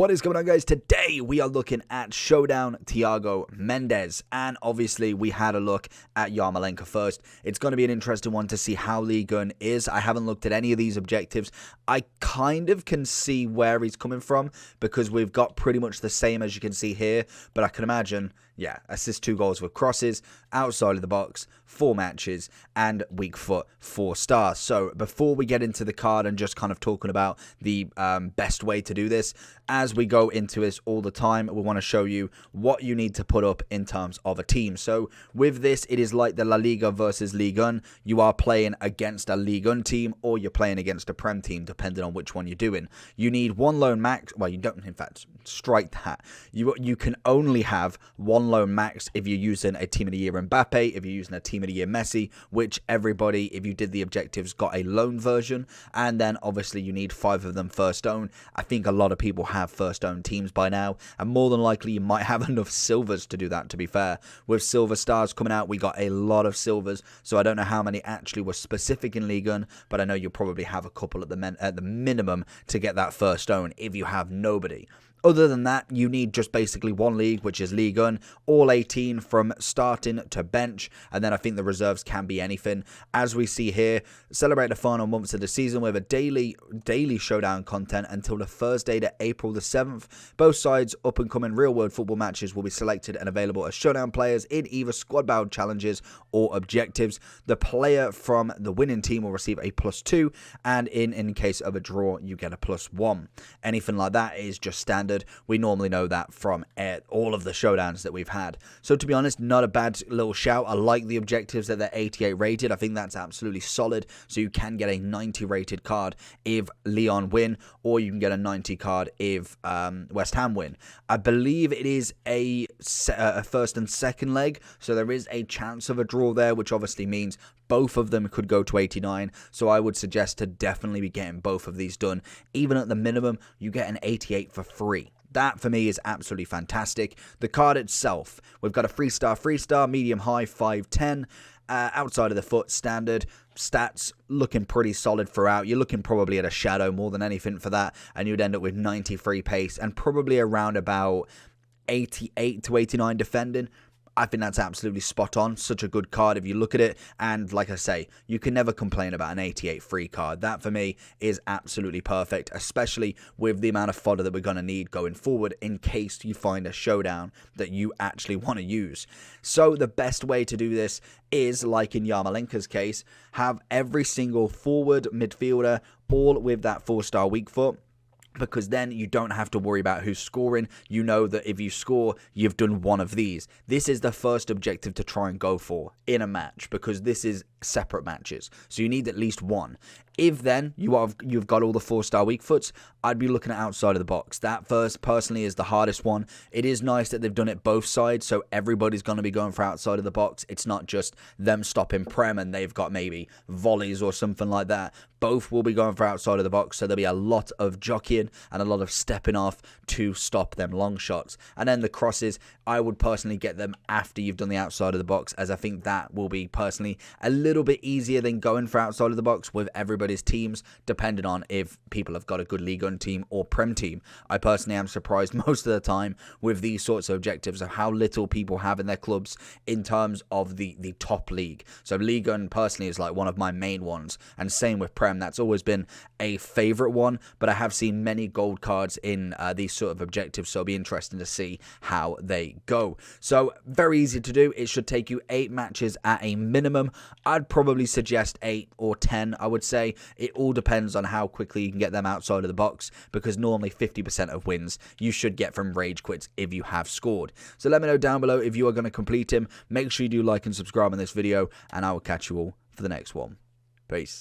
What is going on, guys? Today we are looking at Showdown Thiago Mendes, and obviously we had a look at Yarmolenko first. It's going to be an interesting one to see how Ligue 1 is. I haven't looked at any of these objectives. I kind of can see where he's coming from because we've got pretty much the same as you can see here, but I can imagine, yeah, assist 2 goals with crosses, outside of the box, 4 matches, and weak foot 4 stars. So before we get into the card and just kind of talking about the best way to do this, as we go into this all the time, we want to show you what you need to put up in terms of a team. So with this, it is like the La Liga versus Ligue 1. You are playing against a Ligue 1 team or you're playing against a Prem team, depending on which one you're doing. You need 1 loan max. Well, you don't, in fact, strike that. You can only have 1 loan max if you're using a Team of the Year Mbappe, if you're using a Team of the Year Messi, which everybody, if you did the objectives, got a loan version. And then obviously you need 5 of them first own. I think a lot of people have first own teams by now, and more than likely you might have enough silvers to do that, to be fair. With silver stars coming out, we got a lot of silvers, so I don't know how many actually were specific in Ligue 1, but I know you'll probably have a couple at the minimum to get that first own if you have nobody. Other than that, you need just basically 1 league, which is Ligue 1, all 18 from starting to bench, and then I think the reserves can be anything. As we see here, celebrate the final months of the season with a daily showdown content until the Thursday to April the 7th. Both sides' up-and-coming real-world football matches will be selected and available as showdown players in either squad-bound challenges or objectives. The player from the winning team will receive a +2, and in case of a draw, you get a +1. Anything like that is just standard. We normally know that from all of the showdowns that we've had. So to be honest, not a bad little shout. I like the objectives that they're 88 rated. I think that's absolutely solid. So you can get a 90 rated card if Lyon win, or you can get a 90 card if West Ham win. I believe it is a first and second leg, so there is a chance of a draw there, which obviously means both of them could go to 89, so I would suggest to definitely be getting both of these done. Even at the minimum, you get an 88 for free. That, for me, is absolutely fantastic. The card itself, we've got a 3-star, medium high, 5-10. Outside of the foot, standard. Stats looking pretty solid throughout. You're looking probably at a shadow more than anything for that, and you'd end up with 93 pace and probably around about 88 to 89 defending. I think that's absolutely spot on. Such a good card if you look at it. And like I say, you can never complain about an 88 free card. That for me is absolutely perfect, especially with the amount of fodder that we're going to need going forward in case you find a showdown that you actually want to use. So the best way to do this is, like in Yarmolenko's case, have every single forward midfielder all with that 4-star weak foot, because then you don't have to worry about who's scoring. You know that if you score, you've done one of these. This is the first objective to try and go for in a match, because this is separate matches. So you need at least 1. If then you've got all the 4-star weak foots, I'd be looking at outside of the box. That first, personally, is the hardest one. It is nice that they've done it both sides, so everybody's going to be going for outside of the box. It's not just them stopping Prem and they've got maybe volleys or something like that. Both will be going for outside of the box, so there'll be a lot of jockeying and a lot of stepping off to stop them long shots. And then the crosses, I would personally get them after you've done the outside of the box, as I think that will be personally a little bit easier than going for outside of the box with everybody's teams, depending on if people have got a good Ligue 1 team or Prem team. I personally am surprised most of the time with these sorts of objectives of how little people have in their clubs in terms of the top league. So Ligue 1 personally is like one of my main ones, and same with Prem. That's always been a favorite one, but I have seen many gold cards in these sort of objectives, so it'll be interesting to see how they go. So very easy to do. It should take you 8 matches at a minimum. I'd probably suggest 8 or 10, I would say. It all depends on how quickly you can get them outside of the box, because normally 50% of wins you should get from rage quits if you have scored. So let me know down below if you are going to complete him. Make sure you do like and subscribe on this video, and I will catch you all for the next one. Peace.